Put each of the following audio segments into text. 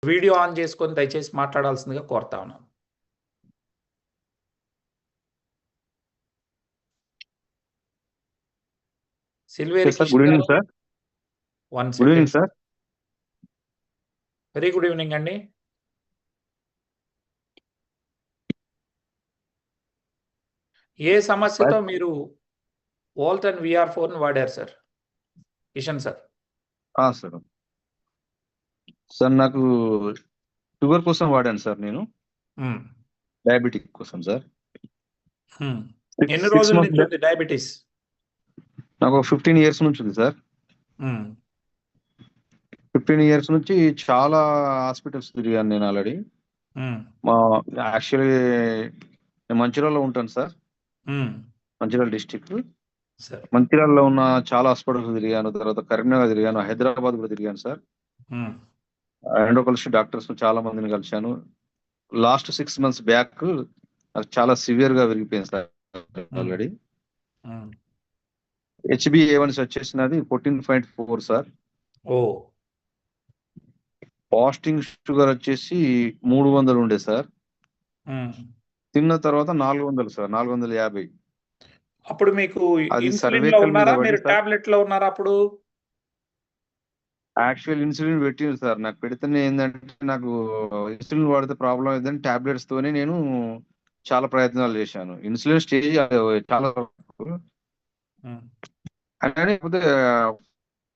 Video on చేసుకొని దయచేసి మాట్లాడాల్సిందిగా కోరుతా ఉన్నాను. సిల్వేరి సార్, కిషోర్ గుడ్ గారు, evening sir. 1 good second. Evening sir. Very good evening అండి. ఏ సమస్యతో మీరు వోల్టన్ VR4 ని వాడారు sir? Kishan sir. Sir sir నాకు షుగర్ కోసం వాడాను సార్ నేను. డయాబెటిక్ కోసం సార్. ఎన్ని 6 రోజుల months నుంచి బ్యాక్ ఉంది డయాబెటీస్? నాకు 15 years నుంచి ఉంది సార్. 15 years నుంచి చాలా హాస్పిటల్స్ తిరిగాను నేను ఆల్రెడీ. మా యాక్చువల్లీ నేను మంచిర్యాలలో ఉంటాను సార్. మంచిర్యాల డిస్టిక్. సార్. మంచిర్యాలలో ఉన్న చాలా హాస్పిటల్స్ తిరిగాను. తర్వాత కరీంనగర్ తిరిగాను, హైదరాబాద్ కూడా తిరిగాను సార్. రెండో కలిసి డాక్టర్స్ చాలా మందిని కలిశాను. లాస్ట్ 6 months బ్యాక్ నాకు చాలా సివియర్ గా విరిగిపోయింది సార్ ఆల్రెడీ. HbA1c వచ్చేసినది 14.4 సార్. ఓ ఫాస్టింగ్ షుగర్ వచ్చేసి 300 ఉండే సార్. తిన్న తర్వాత 400 సార్, 450. అప్పుడు మీకు అది ఇన్సులిన్ లో సర్వైకల్ మీద ఉన్నారా, పడి మీరు సార్. టాబ్లెట్ లో ఉన్నారా అప్పుడు? యాక్చువల్ ఇన్సులిన్ పెట్టింది సార్. నాకు పెడితేనే ఏంటంటే నాకు ఇన్సులిన్ వాడితే ప్రాబ్లం అయిందని టాబ్లెట్స్ తోనే నేను చాలా ప్రయత్నాలు చేశాను. ఇన్సులిన్ స్టేజ్ చాలా అలానే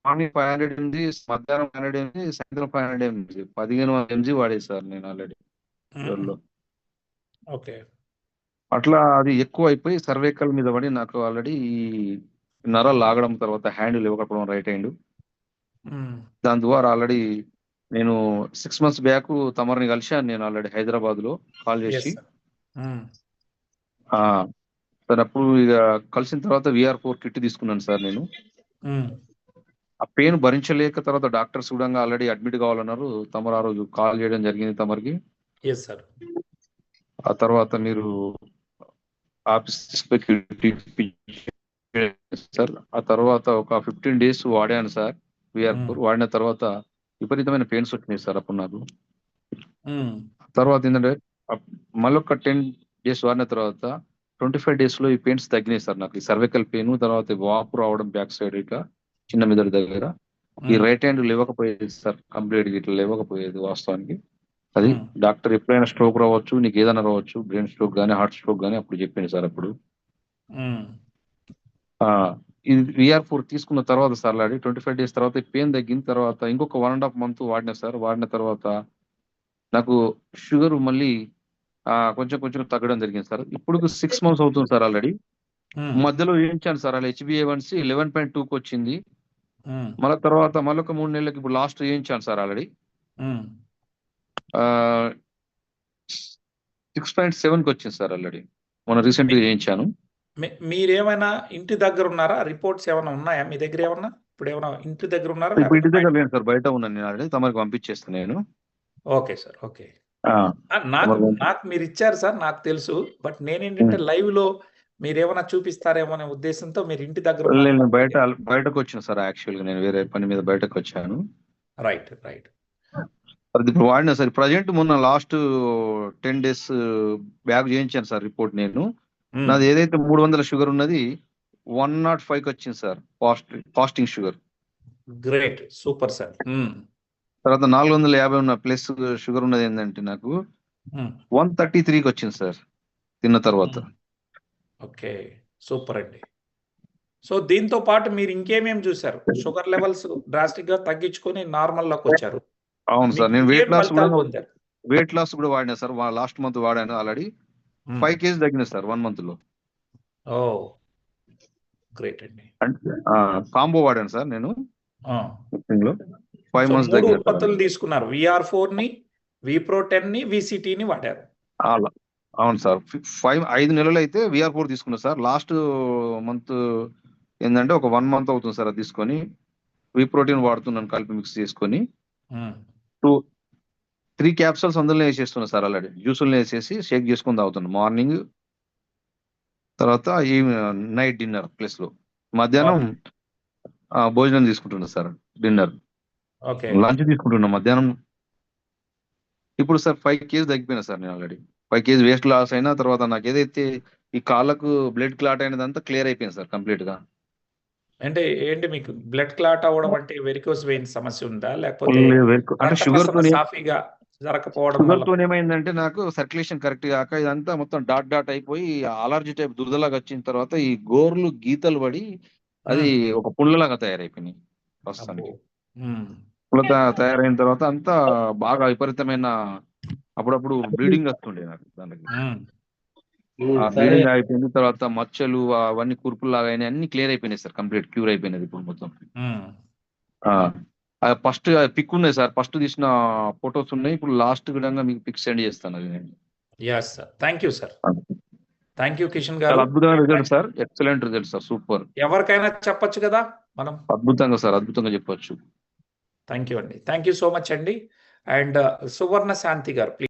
మార్నింగ్ 500 mg, మధ్యాహ్నం 500 mg, సాయంత్రం 500 mg, 1500 mg వాడేది సార్ నేను ఆల్రెడీ. ఓకే. అట్లా అది ఎక్కువ అయిపోయి సర్వైకల్ మీద పడి నాకు ఆల్రెడీ నరాలు లాగడం, తర్వాత హ్యాండ్ ఇవ్వకపోవడం, రైట్ హ్యాండ్. దాని ద్వారా ఆల్రెడీ నేను 6 months బ్యాక్ తమరిని కలిశాను నేను ఆల్రెడీ హైదరాబాద్ లో కాల్ చేసి. సార్ అప్పుడు ఇక కలిసిన తర్వాత VR4 కిట్ తీసుకున్నాను సార్ నేను. ఆ పెయిన్ భరించలేక తర్వాత డాక్టర్స్ కూడా ఆల్రెడీ అడ్మిట్ కావాలన్నారు. తమరు ఆ రోజు కాల్ చేయడం జరిగింది తమరికి. ఆ తర్వాత మీరు ఆఫీస్ సార్. ఆ తర్వాత ఒక 15 days వాడాను సార్ VR4. వాడిన తర్వాత విపరీతమైన పెయిన్స్ వచ్చినాయి సార్ అప్పుడు నాకు. తర్వాత ఏంటంటే మళ్ళీ ఒక 10 days వాడిన తర్వాత 25 days లో ఈ పెయిన్స్ తగ్గినాయి సార్ నాకు. ఈ సర్వైకల్ పెయిన్, తర్వాత వాపు రావడం బ్యాక్ సైడ్ ఇక చిన్న మెదడు దగ్గర. ఈ రైట్ హ్యాండ్ లేవకపోయేది సార్, కంప్లీట్ ఇట్లా లేవకపోయేది వాస్తవానికి. అది డాక్టర్ ఎప్పుడైనా స్ట్రోక్ రావచ్చు, నీకు ఏదైనా రావచ్చు, బ్రెయిన్ స్ట్రోక్ కానీ హార్ట్ స్ట్రోక్ కానీ అప్పుడు చెప్పింది సార్ అప్పుడు. ఇది VR4 తీసుకున్న తర్వాత సార్ ఆల్రెడీ 25 days తర్వాత పెయిన్ తగ్గిన తర్వాత ఇంకొక 1.5 month వాడినా సార్. వాడిన తర్వాత నాకు షుగర్ మళ్ళీ కొంచెం కొంచెం తగ్గడం జరిగింది సార్. ఇప్పుడు 6 months అవుతుంది సార్ ఆల్రెడీ. మధ్యలో ఏంచాను సార్ అలా HbA1c 11.2కి వచ్చింది. మళ్ళీ తర్వాత మళ్ళొక 3 నెలలకి ఇప్పుడు లాస్ట్ ఏంచాను సార్ ఆల్రెడీ 6.7కి వచ్చింది సార్ ఆల్రెడీ. మొన్న రీసెంట్ గా చేయించాను. మీరేమైనా ఇంటి దగ్గర ఉన్నారా? రిపోర్ట్స్ ఏమైనా ఉన్నాయా మీ దగ్గర? ఏమన్నా ఇప్పుడు ఏమైనా ఇంటి దగ్గర ఉన్నారా? ఇప్పుడు ఇంటి దగ్గర లేను సార్, బయట ఉన్నాను నేను ఆల్రెడీ. తమరికి పంపించేస్తాను నేను. Okay sir. ఓకే. నాకు మీరు ఇచ్చారు సార్, నాకు తెలుసు. బట్ నేనేంటంటే లైవ్ లో మీరేమైనా చూపిస్తారేమో అనే ఉద్దేశంతో మీరు ఇంటి దగ్గర బయటకు వచ్చాను సార్. యాక్చువల్ గా నేను వేరే పని మీద బయటకు వచ్చాను. రైట్. అది ఇప్పుడు వాడినా సార్. ప్రజెంట్ మొన్న లాస్ట్ 10 days బ్యాక్ చేయించాను సార్ రిపోర్ట్ నేను. నాది ఏదైతే 300 షుగర్ ఉన్నది 105కి వచ్చింది sir fasting sugar. Great, super sir. తర్వాత 450 ఉన్న ప్లస్ షుగర్ ఉన్నది ఏంటంటే నాకు 133కి వచ్చింది సార్ తిన్న తర్వాత. ఓకే, సూపర్ అండి. సో దీంతో పాటు మీరు ఇంకేమేమి చూసారు? షుగర్ లెవెల్స్ డ్రాస్టిక్ గా తగ్గించుకొని నార్మల్ లోకి వచ్చారు. అవును సార్. నేను వెయిట్ లాస్ కూడా వాడినా సార్. లాస్ట్ మంత్ వాడాను ఆల్రెడీ. 5 kg తగ్గిన సార్ 1 month లో. ఓ గ్రేట్ అండి. కాంబో వాడాను సార్ నేను. 5 months 3 ఉత్పత్తులు తీసుకున్నారు. VR4 ని, Vpro10 ని, VCT ని వాడారు. అవును సార్. 5 నెలలు అయితే VR4 తీసుకున్నా సార్. లాస్ట్ మంత్ ఏంటంటే ఒక 1 month అవుతుంది సార్ అది తీసుకొని. Vprotein వాడుతున్నాను కలిపి మిక్స్ చేసుకొని. 3 capsules అందులో వేసేస్తున్నా సార్ ఆల్రెడీ. జ్యూసులు వేసేసి షేక్ చేసుకొని తాగుతున్నాను మార్నింగ్, తర్వాత ఈ నైట్ డిన్నర్ ప్లస్ లో. మధ్యాహ్నం భోజనం తీసుకుంటున్నా సార్. డిన్నర్, లంచ్ తీసుకుంటున్నా మధ్యాహ్నం. ఇప్పుడు సార్ 5 కేజీ తగ్గిపోయినా సార్ నేను ఆల్రెడీ. 5 కేజీ వెయిట్ లాస్ అయిన తర్వాత నాకు ఏదైతే ఈ కాళ్ళకు బ్లడ్ క్లాట్ అయినదంతా క్లియర్ అయిపోయింది సార్ కంప్లీట్‌గా. అంటే ఏంటి మీకు బ్లడ్ క్లాట్ అవ్వడం అంటే వెరికోస్ వెయిన్ సమస్య ఉందా? లేకపోతే అంటే రక్త షుగర్ ప్రసరణ తోనే సాఫీగా జరగకపోవడం వల్ల? ఏమైందంటే నాకు సర్క్యులేషన్ కరెక్ట్ గాక ఇదంతా మొత్తం డాట్ డాట్ అయిపోయి అలర్జీ టైప్ దురదలాగా వచ్చిన తర్వాత ఈ గోర్లు గీతలు పడి అది ఒక పుండ్లలాగా తయారైపోయినాయి అబ్బో! ప్రస్తుతానికి. హ్మ్. తయారైన తర్వాత అంతా బాగా విపరీతమైన అప్పుడప్పుడు బ్లీడింగ్ వస్తుండే నాకు దానికి. హ్మ్. ఆ బ్లీడింగ్ అయిపోయింది. తర్వాత మచ్చలు అవన్నీ కురుపుల్లాగా అయినాయి. అన్ని క్లియర్ అయిపోయినాయి సార్. కంప్లీట్ క్యూర్ అయిపోయినది ఇప్పుడు మొత్తం. హ్మ్. ఆ! ఫస్ట్ పిక్ ఉన్నాయి సార్. ఫస్ట్ తీసిన ఫోటోస్ ఉన్నాయి. ఇప్పుడు లాస్ట్ విధంగా మీకు పిక్ సెండ్ చేస్తాను అది నేను. Yes sir. Thank you sir. ఆ! థాంక్ యూ కిషన్ గారు. చాలా అద్భుతమైన result sir. Excellent result sir. Super. ఎవరికైనా చెప్పొచ్చు కదా మనం? అద్భుతంగా సార్. అద్భుతంగా చెప్పొచ్చు. థాంక్ యూ అండి. థాంక్ యూ సో మచ్ అండి. అండ్ సువర్ణ శాంతి గారు ప్లీజ్.